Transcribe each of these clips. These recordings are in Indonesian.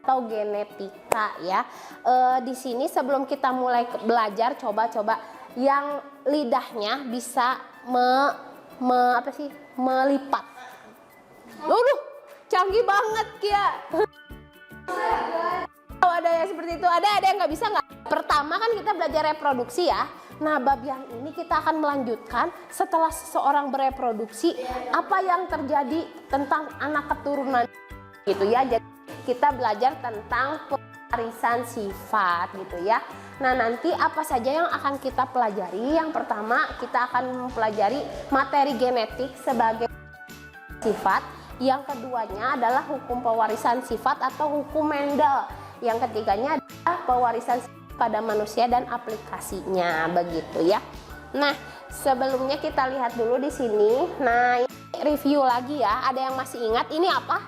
atau genetika ya. Di sini sebelum kita mulai belajar, coba yang lidahnya bisa melipat. Waduh, canggih banget ya. Oh, ada yang seperti itu, ada yang nggak bisa nggak? Pertama kan kita belajar reproduksi ya. Nah, bab yang ini kita akan melanjutkan setelah seseorang bereproduksi, apa yang terjadi tentang anak keturunan gitu ya. Jadi kita belajar tentang pewarisan sifat gitu ya. Nah, nanti apa saja yang akan kita pelajari? Yang pertama kita akan mempelajari materi genetik sebagai sifat. Yang keduanya adalah hukum pewarisan sifat atau hukum Mendel. Yang ketiganya adalah pewarisan pada manusia dan aplikasinya begitu ya. Nah, sebelumnya kita lihat dulu di sini. Nah, ini review lagi ya. Ada yang masih ingat ini apa?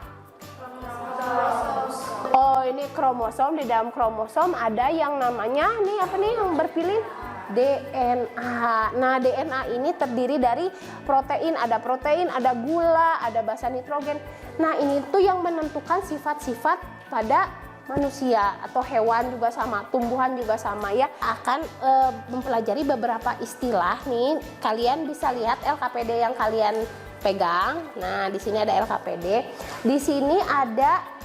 Oh, ini kromosom. Di dalam kromosom ada yang namanya nih apa nih yang berpilih? DNA. Nah, DNA ini terdiri dari protein, ada gula, ada basa nitrogen. Nah, ini tuh yang menentukan sifat-sifat pada manusia atau hewan juga sama, tumbuhan juga sama ya. Akan mempelajari beberapa istilah nih. Kalian bisa lihat LKPD yang kalian pegang. Nah, di sini ada LKPD. Di sini ada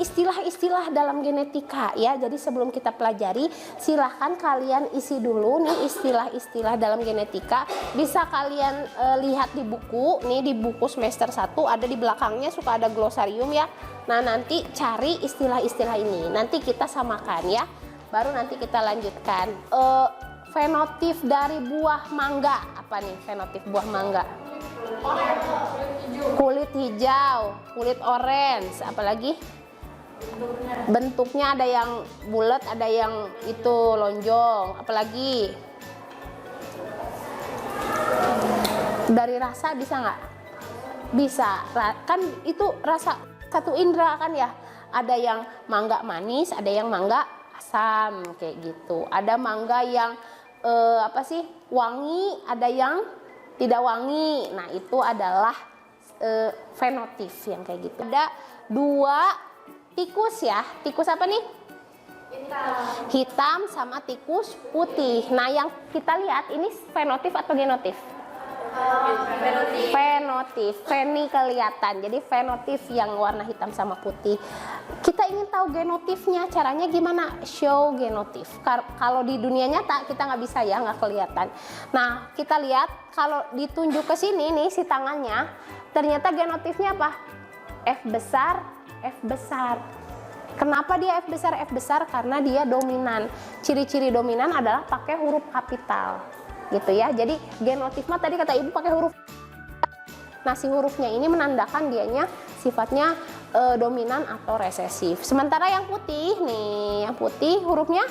istilah-istilah dalam genetika ya. Jadi sebelum kita pelajari, silahkan kalian isi dulu nih istilah-istilah dalam genetika. Bisa kalian lihat di buku nih, di buku semester 1 ada di belakangnya suka ada glosarium ya. Nah, nanti cari istilah-istilah ini, nanti kita samakan ya, baru nanti kita lanjutkan. Fenotip dari buah mangga, apa nih fenotip buah mangga? Kulit hijau, kulit orange, apalagi? Bentuknya ada yang bulat, ada yang itu lonjong, apalagi? Dari rasa bisa nggak? Bisa, kan itu rasa satu indera kan ya. Ada yang mangga manis, ada yang mangga asam kayak gitu. Ada mangga yang wangi, ada yang tidak wangi. Nah, itu adalah fenotip yang kayak gitu. Ada dua tikus ya. Tikus apa nih? Hitam sama tikus putih. Nah, yang kita lihat ini fenotip atau genotip? Fenotip. Feni kelihatan. Jadi fenotip yang warna hitam sama putih. Kita ingin tahu genotipnya. Caranya gimana? Show genotip. Kalau di dunia nyata kita nggak bisa ya, nggak kelihatan. Nah, kita lihat kalau ditunjuk ke sini nih si tangannya, ternyata genotipnya apa? F besar, F besar. Kenapa dia F besar? F besar karena dia dominan. Ciri-ciri dominan adalah pakai huruf kapital. Gitu ya. Jadi genotipnya tadi kata ibu pakai huruf. Nah, si hurufnya ini menandakan dianya sifatnya dominan atau resesif. Sementara yang putih nih, yang putih hurufnya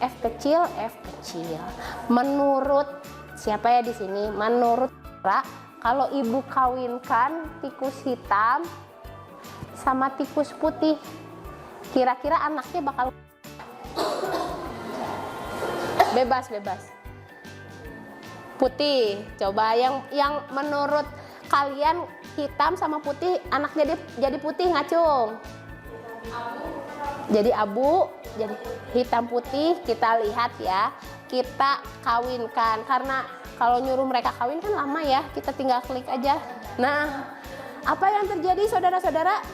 F kecil, F kecil. Menurut siapa ya di sini? Menurut kalau ibu kawinkan tikus hitam sama tikus putih, kira-kira anaknya bakal bebas. Putih. Coba yang menurut kalian hitam sama putih, anaknya jadi putih ngacung. Jadi abu, jadi hitam putih. Kita lihat ya, kita kawinkan. Karena kalau nyuruh mereka kawin kan lama ya, kita tinggal klik aja. Nah, apa yang terjadi saudara-saudara?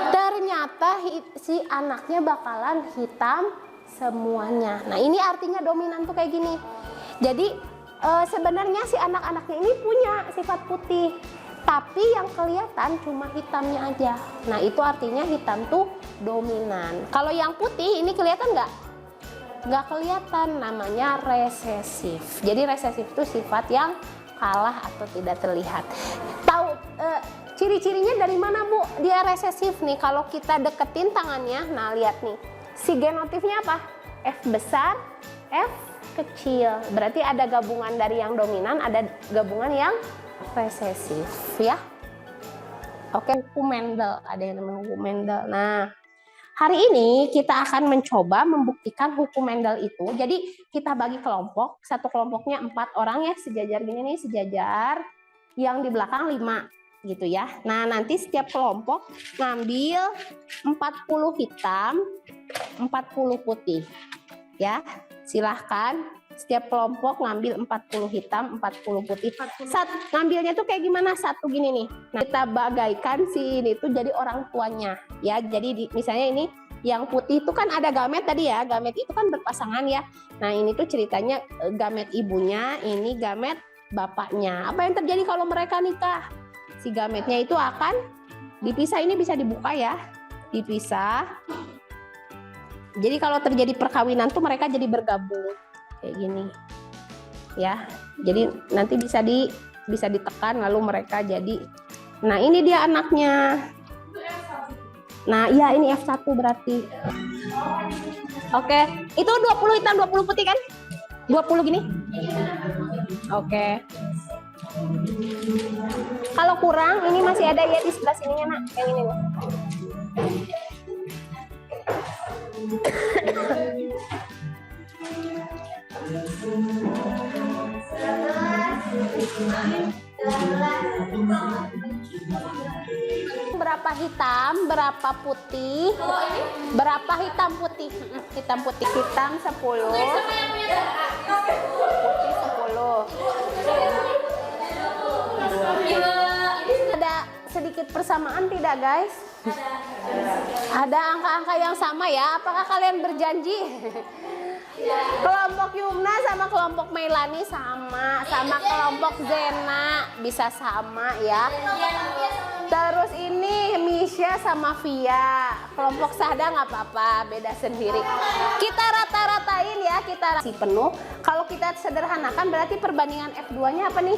Ternyata si anaknya bakalan hitam semuanya. Nah, ini artinya dominan tuh kayak gini. Jadi sebenarnya si anak-anaknya ini punya sifat putih, tapi yang kelihatan cuma hitamnya aja. Nah, itu artinya hitam tuh dominan. Kalau yang putih ini kelihatan nggak? Nggak kelihatan, namanya resesif. Jadi resesif itu sifat yang kalah atau tidak terlihat. Tahu ciri-cirinya dari mana, Bu? Dia resesif nih. Kalau kita deketin tangannya, nah lihat nih. Si genotipnya apa? F besar, F kecil. Berarti ada gabungan dari yang dominan, ada gabungan yang resesif ya. Oke, hukum Mendel. Ada yang namanya hukum Mendel. Nah, hari ini kita akan mencoba membuktikan hukum Mendel itu. Jadi kita bagi kelompok. Satu kelompoknya 4 orang ya, sejajar gini nih, sejajar. Yang di belakang 5. gitu ya. Nah, nanti setiap kelompok ngambil 40 hitam, 40 putih. Ya, silahkan setiap kelompok ngambil 40 hitam, 40 putih. Ngambilnya tuh kayak gimana? Satu gini nih. Nah, kita bagaikan si ini tuh jadi orang tuanya. Ya, jadi misalnya ini yang putih itu kan ada gamet tadi ya. Gamet itu kan berpasangan ya. Nah, ini tuh ceritanya gamet ibunya, ini gamet bapaknya. Apa yang terjadi kalau mereka nikah? Si gametnya itu akan dipisah. Ini bisa dibuka ya. Dipisah. Jadi kalau terjadi perkawinan tuh mereka jadi bergabung kayak gini. Ya. Jadi nanti bisa ditekan lalu mereka jadi. Nah, ini dia anaknya. Nah, iya ini F1 berarti. Oke, itu 20 hitam 20 putih kan? 20 gini. Oke. Kalau kurang ini masih ada ya di sebelah sininya, Nak. Yang ini nih. Berapa hitam, berapa putih? Berapa hitam putih? Hitam putih. Hitam 10. Putih 10. Ada sedikit persamaan tidak, guys? Ada angka-angka yang sama ya? Apakah kalian berjanji? Kelompok Yumna sama kelompok Melani sama kelompok Zena bisa sama ya. Terus ini Misha sama Via, kelompok Sahda nggak apa-apa, beda sendiri. Kita rata-ratain ya, kita si penuh. Kalau kita sederhanakan berarti perbandingan F2-nya apa nih?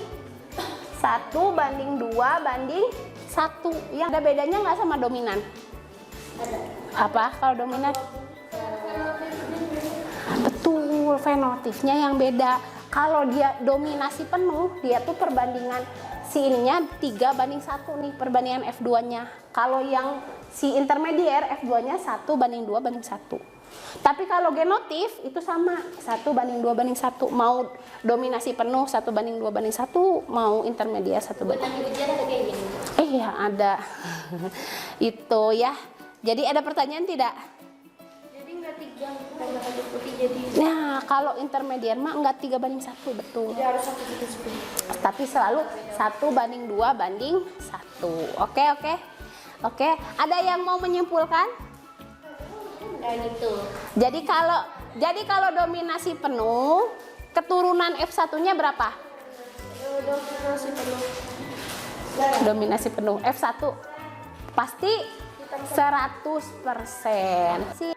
1:2:1. Yang ada bedanya nggak sama dominan? Apa kalau dominan? Betul, fenotipnya yang beda. Kalau dia dominasi penuh, dia tuh perbandingan si ininya 3:1 nih perbandingan F2-nya. Kalau yang si intermedier F2-nya 1:2:1. Tapi kalau genotif itu sama 1:2:1. Mau dominasi penuh 1:2:1, mau intermedier 1:2. Iya ada. Itu ya. Jadi ada pertanyaan tidak? Jadi nggak 3 tambah putih jadi. Nah, kalau intermedier mah enggak 3:1, betul. Jadi harus 1:10. Tapi selalu 1:2:1. Oke. Ada yang mau menyimpulkan? Kayak gitu. Jadi kalau dominasi penuh, keturunan F1-nya berapa? Dominasi penuh. Dominasi penuh F1 pasti 100%.